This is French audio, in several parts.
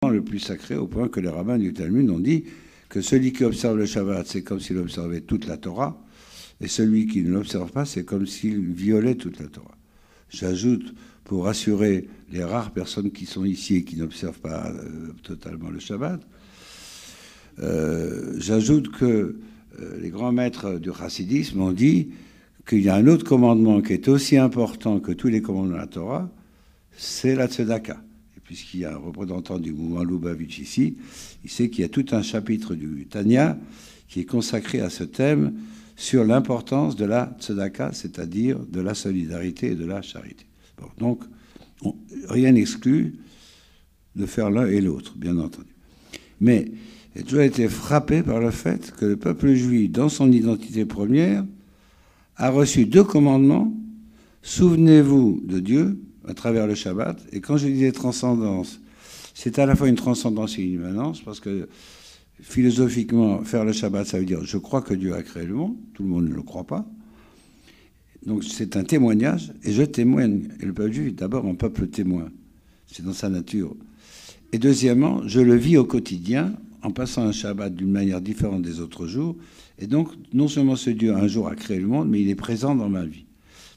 le plus sacré, au point que les rabbins du Talmud ont dit que celui qui observe le Shabbat, c'est comme s'il observait toute la Torah, et celui qui ne l'observe pas, c'est comme s'il violait toute la Torah. J'ajoute, pour rassurer les rares personnes qui sont ici et qui n'observent pas totalement le Shabbat, j'ajoute que les grands maîtres du chassidisme ont dit qu'il y a un autre commandement qui est aussi important que tous les commandements de la Torah, c'est la tzedaka. Et puisqu'il y a un représentant du mouvement Lubavitch ici, il sait qu'il y a tout un chapitre du Tanya qui est consacré à ce thème sur l'importance de la tzedaka, c'est-à-dire de la solidarité et de la charité. Bon, donc, rien n'exclut de faire l'un et l'autre, bien entendu. Mais j'ai toujours été frappé par le fait que le peuple juif, dans son identité première, a reçu 2 commandements. Souvenez-vous de Dieu à travers le Shabbat. Et quand je disais transcendance, c'est à la fois une transcendance et une immanence, parce que philosophiquement, faire le Shabbat, ça veut dire je crois que Dieu a créé le monde. Tout le monde ne le croit pas. Donc c'est un témoignage, et je témoigne. Et le peuple juif est d'abord un peuple témoin. C'est dans sa nature. Et deuxièmement, je le vis au quotidien, en passant un Shabbat d'une manière différente des autres jours. Et donc, non seulement ce Dieu un jour a créé le monde, mais il est présent dans ma vie.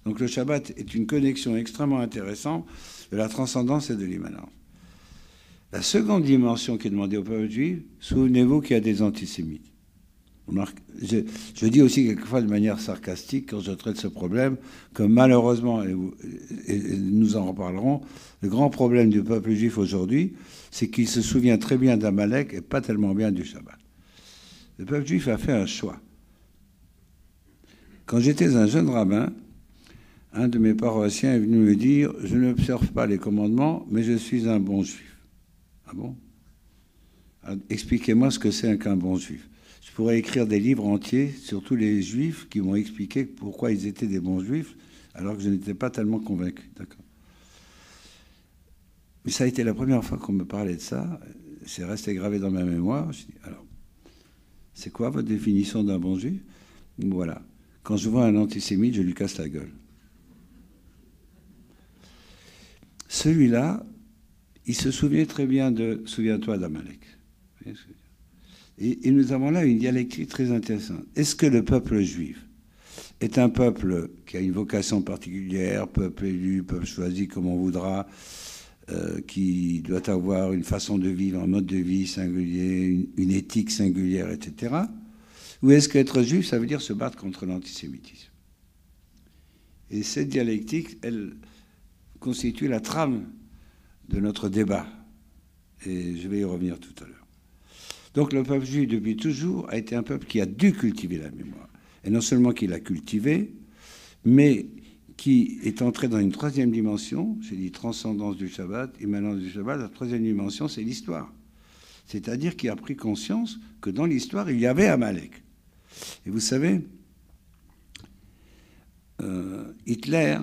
Donc le Shabbat est une connexion extrêmement intéressante de la transcendance et de l'immanence. La seconde dimension qui est demandée au peuple juif, souvenez-vous qu'il y a des antisémites. Je dis aussi quelquefois de manière sarcastique, quand je traite ce problème, que malheureusement, et nous en reparlerons, le grand problème du peuple juif aujourd'hui, c'est qu'il se souvient très bien d'Amalek et pas tellement bien du Shabbat. Le peuple juif a fait un choix. Quand j'étais un jeune rabbin, un de mes paroissiens est venu me dire « Je n'observe pas les commandements, mais je suis un bon juif. » Ah bon? Expliquez-moi ce que c'est qu'un bon juif. Je pourrais écrire des livres entiers sur tous les juifs qui m'ont expliqué pourquoi ils étaient des bons juifs, alors que je n'étais pas tellement convaincu. D'accord. Mais ça a été la première fois qu'on me parlait de ça. C'est resté gravé dans ma mémoire. Je dis, alors, c'est quoi votre définition d'un bon juif? Voilà. Quand je vois un antisémite, je lui casse la gueule. Celui-là, il se souvient très bien de « Souviens-toi d'Amalek ». Et nous avons là une dialectique très intéressante. Est-ce que le peuple juif est un peuple qui a une vocation particulière, peuple élu, peuple choisi comme on voudra, qui doit avoir une façon de vivre, un mode de vie singulier, une éthique singulière, etc. Ou est-ce qu'être juif, ça veut dire se battre contre l'antisémitisme? Et cette dialectique, elle constitue la trame de notre débat. Et je vais y revenir tout à l'heure. Donc le peuple juif, depuis toujours, a été un peuple qui a dû cultiver la mémoire. Et non seulement qu'il l'a cultivée, mais qui est entré dans une troisième dimension. J'ai dit transcendance du Shabbat, immanence du Shabbat. La troisième dimension, c'est l'histoire. C'est-à-dire qu'il a pris conscience que dans l'histoire, il y avait Amalek. Et vous savez, Hitler,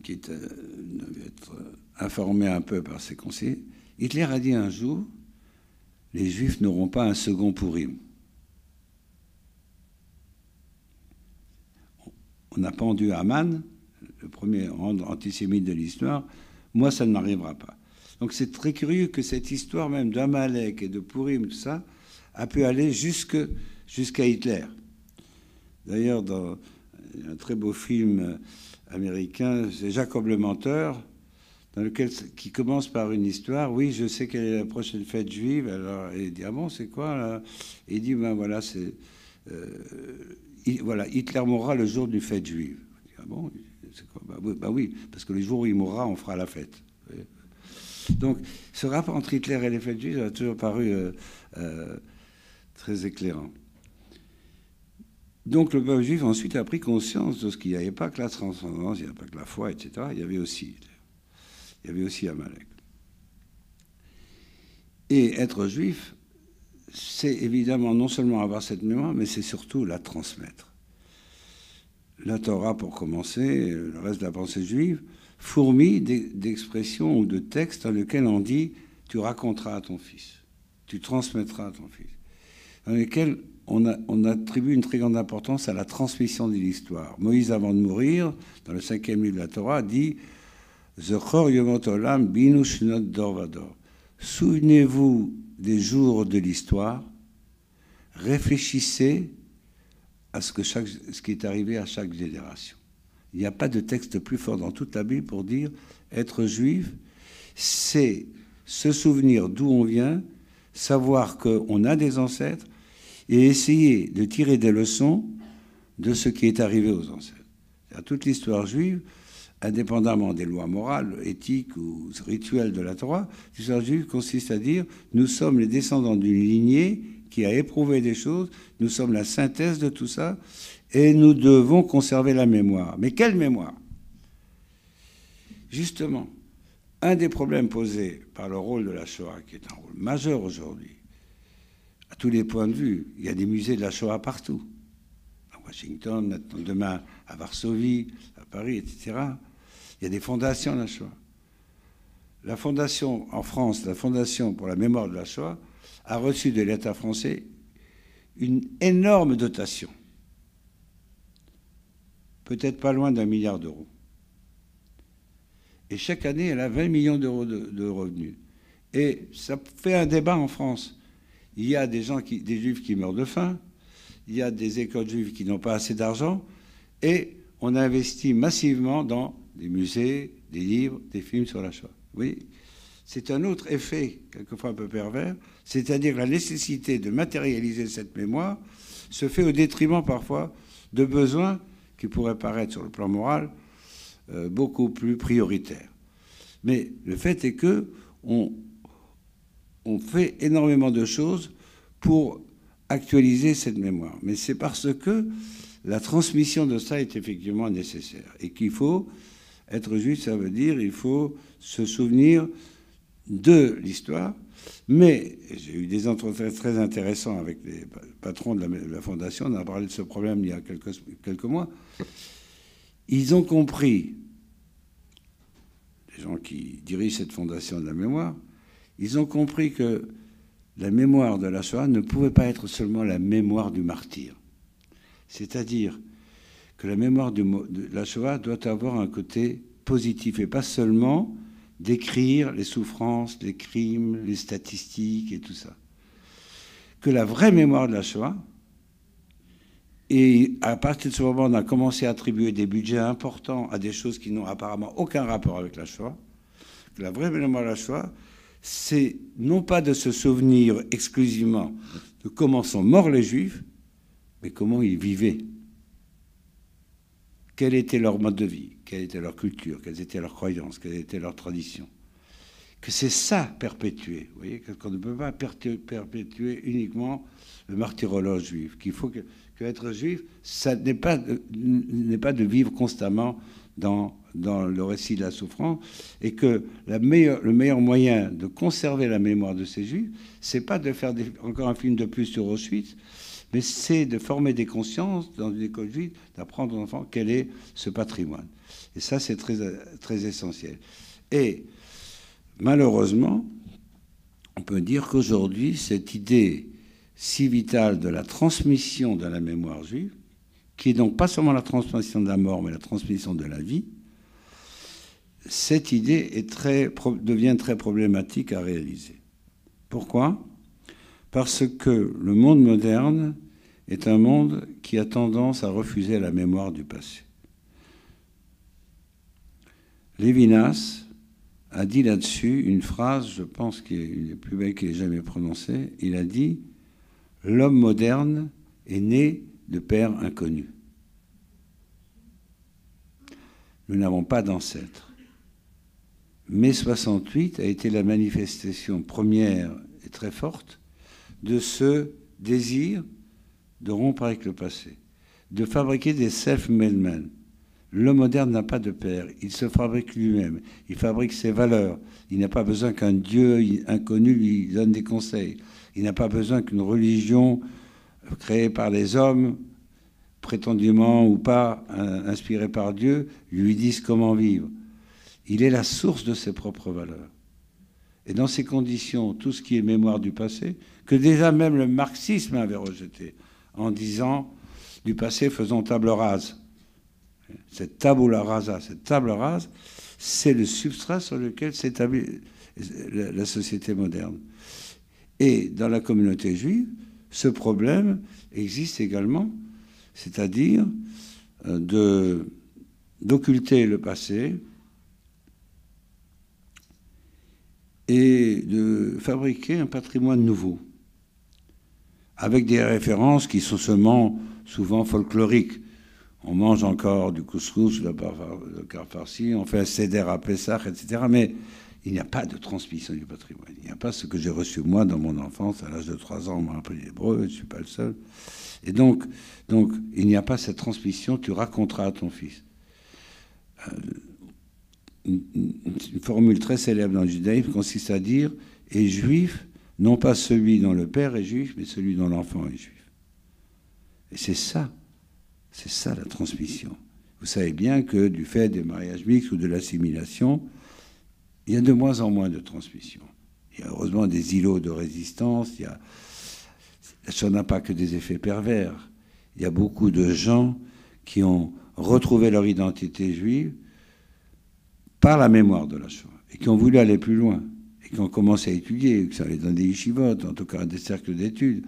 qui devait être informé un peu par ses conseillers, Hitler a dit un jour, les Juifs n'auront pas un second Pourim. On a pendu Haman, le premier antisémite de l'histoire. Moi, ça ne m'arrivera pas. Donc c'est très curieux que cette histoire même d'Amalek et de Pourim, tout ça, a pu aller jusqu'à Hitler. D'ailleurs, dans un très beau film américain, c'est Jacob le Menteur, qui commence par une histoire. Oui, je sais quelle est la prochaine fête juive. Alors, il dit, ah bon, c'est quoi là? Et il dit, ben voilà, voilà, Hitler mourra le jour d'une fête juive. Il dit, ah bon, c'est quoi? Ben oui, parce que le jour où il mourra, on fera la fête. Donc, ce rapport entre Hitler et les fêtes juives a toujours paru très éclairant. Donc, le peuple juif ensuite a pris conscience de ce qu'il n'y avait pas que la transcendance, il n'y avait pas que la foi, etc. Il y avait aussi Amalek. Et être juif, c'est évidemment non seulement avoir cette mémoire, mais c'est surtout la transmettre. La Torah, pour commencer, le reste de la pensée juive, fourmille d'expressions ou de textes dans lesquels on dit « tu raconteras à ton fils, tu transmettras à ton fils », dans lesquels on attribue une très grande importance à la transmission de l'histoire. Moïse, avant de mourir, dans le 5e livre de la Torah, dit « Zechor yomot olam binu shnot dor vador ». souvenez-vous des jours de l'histoire, réfléchissez à ce qui est arrivé à chaque génération. Il n'y a pas de texte plus fort dans toute la Bible pour dire être juif, c'est se souvenir d'où on vient, savoir qu'on a des ancêtres et essayer de tirer des leçons de ce qui est arrivé aux ancêtres. Toute l'histoire juive, indépendamment des lois morales, éthiques ou rituelles de la Torah, l'histoire juive consiste à dire nous sommes les descendants d'une lignée qui a éprouvé des choses, nous sommes la synthèse de tout ça, et nous devons conserver la mémoire. Mais quelle mémoire? Justement, un des problèmes posés par le rôle de la Shoah, qui est un rôle majeur aujourd'hui, à tous les points de vue, il y a des musées de la Shoah partout, à Washington, demain à Varsovie, à Paris, etc. Il y a des fondations de la Shoah. La fondation en France, la Fondation pour la mémoire de la Shoah, a reçu de l'État français une énorme dotation, peut-être pas loin d'1 milliard d'euros. Et chaque année, elle a 20 millions d'euros de revenus. Et ça fait un débat en France. Il y a des juifs qui meurent de faim, il y a des écoles juives qui n'ont pas assez d'argent, et on investit massivement dans des musées, des livres, des films sur la Shoah. Oui, c'est un autre effet, quelquefois un peu pervers, c'est-à-dire la nécessité de matérialiser cette mémoire se fait au détriment parfois de besoins qui pourraient paraître sur le plan moral beaucoup plus prioritaires. Mais le fait est que on fait énormément de choses pour actualiser cette mémoire. Mais c'est parce que la transmission de ça est effectivement nécessaire et qu'il faut être juif, ça veut dire il faut se souvenir de l'histoire. Mais j'ai eu des entretiens très intéressants avec les patrons de la Fondation, on a parlé de ce problème il y a quelques mois. Ils ont compris, les gens qui dirigent cette Fondation de la mémoire, ils ont compris que la mémoire de la Shoah ne pouvait pas être seulement la mémoire du martyr. C'est-à-dire que la mémoire de la Shoah doit avoir un côté positif et pas seulement décrire les souffrances, les crimes, les statistiques et tout ça. Que la vraie mémoire de la Shoah, et à partir de ce moment, on a commencé à attribuer des budgets importants à des choses qui n'ont apparemment aucun rapport avec la Shoah, que la vraie mémoire de la Shoah, c'est non pas de se souvenir exclusivement de comment sont morts les Juifs, mais comment ils vivaient. Quel était leur mode de vie, quelle était leur culture, quelles étaient leurs croyances, quelles étaient leurs traditions. Que c'est ça perpétuer. Vous voyez, qu'on ne peut pas perpétuer uniquement le martyrologe juif. Qu'il faut que être juif, ça n'est pas de vivre constamment dans le récit de la souffrance, et que le meilleur moyen de conserver la mémoire de ces juifs, c'est pas de faire encore un film de plus sur Auschwitz, mais c'est de former des consciences dans une école juive, d'apprendre aux enfants quel est ce patrimoine. Et ça, c'est très, très essentiel. Et malheureusement, on peut dire qu'aujourd'hui, cette idée si vitale de la transmission de la mémoire juive, qui est donc pas seulement la transmission de la mort, mais la transmission de la vie, cette idée devient très problématique à réaliser. Pourquoi ? Parce que le monde moderne est un monde qui a tendance à refuser la mémoire du passé. Lévinas a dit là-dessus une phrase, je pense, qui est une des plus belles qu'il ait jamais prononcée. Il a dit « L'homme moderne est né de pères inconnus. Nous n'avons pas d'ancêtres. Mai 68 a été la manifestation première et très forte de ce désir de rompre avec le passé, de fabriquer des self-made men. L'homme moderne n'a pas de père, il se fabrique lui-même, il fabrique ses valeurs, il n'a pas besoin qu'un Dieu inconnu lui donne des conseils, il n'a pas besoin qu'une religion créée par les hommes, prétendument ou pas inspirée par Dieu, lui dise comment vivre. Il est la source de ses propres valeurs. Et dans ces conditions, tout ce qui est mémoire du passé, que déjà même le marxisme avait rejeté, en disant du passé faisons table rase. Cette tabula rasa, cette table rase, c'est le substrat sur lequel s'établit. la société moderne. Et dans la communauté juive, ce problème existe également, c'est-à-dire d'occulter le passé et de fabriquer un patrimoine nouveau, avec des références qui sont seulement souvent folkloriques. On mange encore du couscous, le kar farci, on fait un seder à Pessah, etc. Mais il n'y a pas de transmission du patrimoine. Il n'y a pas ce que j'ai reçu moi dans mon enfance. À l'âge de 3 ans, on m'a appris l'hébreu, je ne suis pas le seul. Et donc, il n'y a pas cette transmission, tu raconteras à ton fils. Une formule très célèbre dans le judaïsme consiste à dire « est juif, non pas celui dont le père est juif, mais celui dont l'enfant est juif ». Et c'est ça la transmission. Vous savez bien que du fait des mariages mixtes ou de l'assimilation, il y a de moins en moins de transmission. Il y a heureusement des îlots de résistance, ça n'a pas que des effets pervers. Il y a beaucoup de gens qui ont retrouvé leur identité juive par la mémoire de la Shoah, et qui ont voulu aller plus loin, et qui ont commencé à étudier, qui sont allés dans des yeshivot, en tout cas des cercles d'études.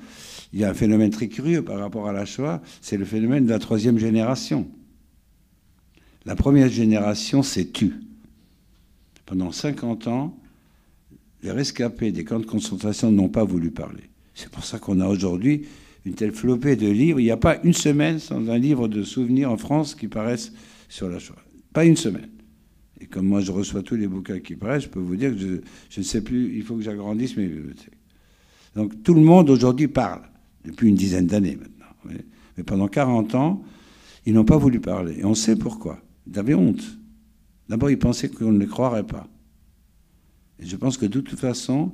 Il y a un phénomène très curieux par rapport à la Shoah, c'est le phénomène de la 3e génération. La première génération s'est tue. Pendant 50 ans, les rescapés des camps de concentration n'ont pas voulu parler. C'est pour ça qu'on a aujourd'hui une telle flopée de livres. Il n'y a pas une semaine sans un livre de souvenirs en France qui paraissent sur la Shoah. Pas une semaine. Et comme moi, je reçois tous les bouquins qui paraissent, je peux vous dire que je ne sais plus, il faut que j'agrandisse mes bibliothèques. Donc tout le monde aujourd'hui parle, depuis une dizaine d'années maintenant. Mais pendant 40 ans, ils n'ont pas voulu parler. Et on sait pourquoi. Ils avaient honte. D'abord, ils pensaient qu'on ne les croirait pas. Et je pense que de toute façon,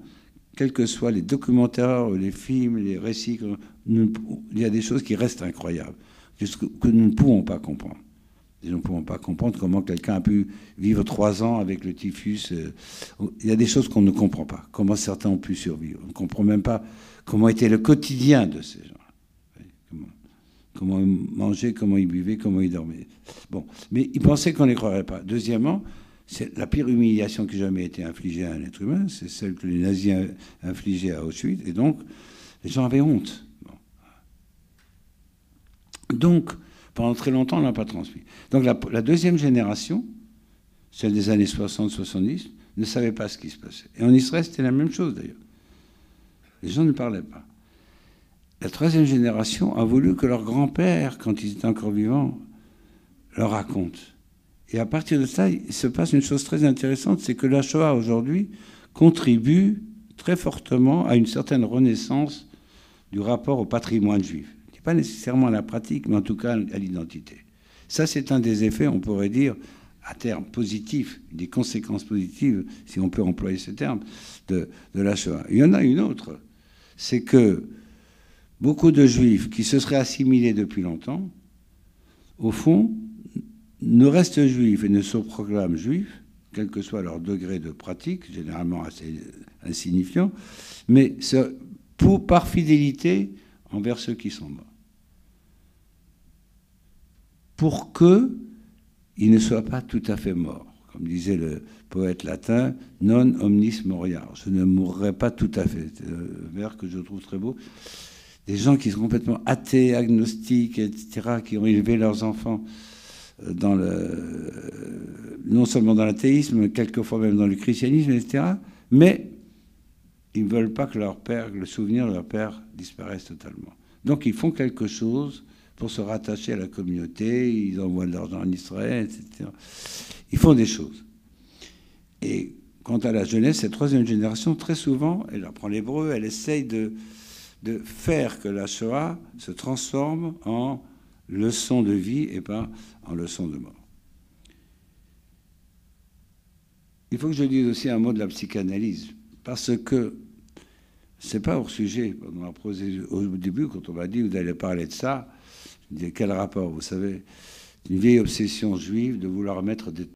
quels que soient les documentaires, les films, les récits, il y a des choses qui restent incroyables, que nous ne pouvons pas comprendre. Et nous ne pouvons pas comprendre comment quelqu'un a pu vivre 3 ans avec le typhus. Il y a des choses qu'on ne comprend pas. Comment certains ont pu survivre. On ne comprend même pas comment était le quotidien de ces gens. Comment ils mangeaient, comment ils buvaient, comment ils dormaient. Bon, mais ils pensaient qu'on ne les croirait pas. Deuxièmement, c'est la pire humiliation qui ait jamais été infligée à un être humain, c'est celle que les nazis infligeaient à Auschwitz. Et donc, les gens avaient honte. Bon. Donc, pendant très longtemps, on n'a pas transmis. Donc la 2e génération, celle des années 60-70, ne savait pas ce qui se passait. Et en Israël, c'était la même chose d'ailleurs. Les gens ne parlaient pas. La 3e génération a voulu que leur grand-père, quand ils étaient encore vivants, leur raconte. Et à partir de ça, il se passe une chose très intéressante, c'est que la Shoah aujourd'hui contribue très fortement à une certaine renaissance du rapport au patrimoine juif. Pas nécessairement à la pratique, mais en tout cas à l'identité. Ça, c'est un des effets, on pourrait dire, à terme positif, des conséquences positives, si on peut employer ce terme, de la Shoah. Il y en a une autre, c'est que beaucoup de Juifs qui se seraient assimilés depuis longtemps, au fond, ne restent juifs et ne se proclament juifs, quel que soit leur degré de pratique, généralement assez insignifiant, mais par fidélité envers ceux qui sont morts. Pour qu'ils ne soient pas tout à fait morts. Comme disait le poète latin, non omnis moriar. Je ne mourrai pas tout à fait. C'est un vers que je trouve très beau. Des gens qui sont complètement athées, agnostiques, etc., qui ont élevé leurs enfants non seulement dans l'athéisme, mais quelquefois même dans le christianisme, etc., mais ils ne veulent pas que le souvenir de leur père disparaisse totalement. Donc ils font quelque chose pour se rattacher à la communauté, ils envoient de l'argent en Israël, etc. Ils font des choses. Et quant à la jeunesse, cette 3e génération, très souvent, elle apprend l'hébreu, elle essaye de faire que la Shoah se transforme en leçon de vie et pas en leçon de mort. Il faut que je dise aussi un mot de la psychanalyse, parce que c'est pas hors sujet. Au début, quand on m'a dit vous allez parler de ça, je me disais quel rapport, vous savez, une vieille obsession juive de vouloir mettre des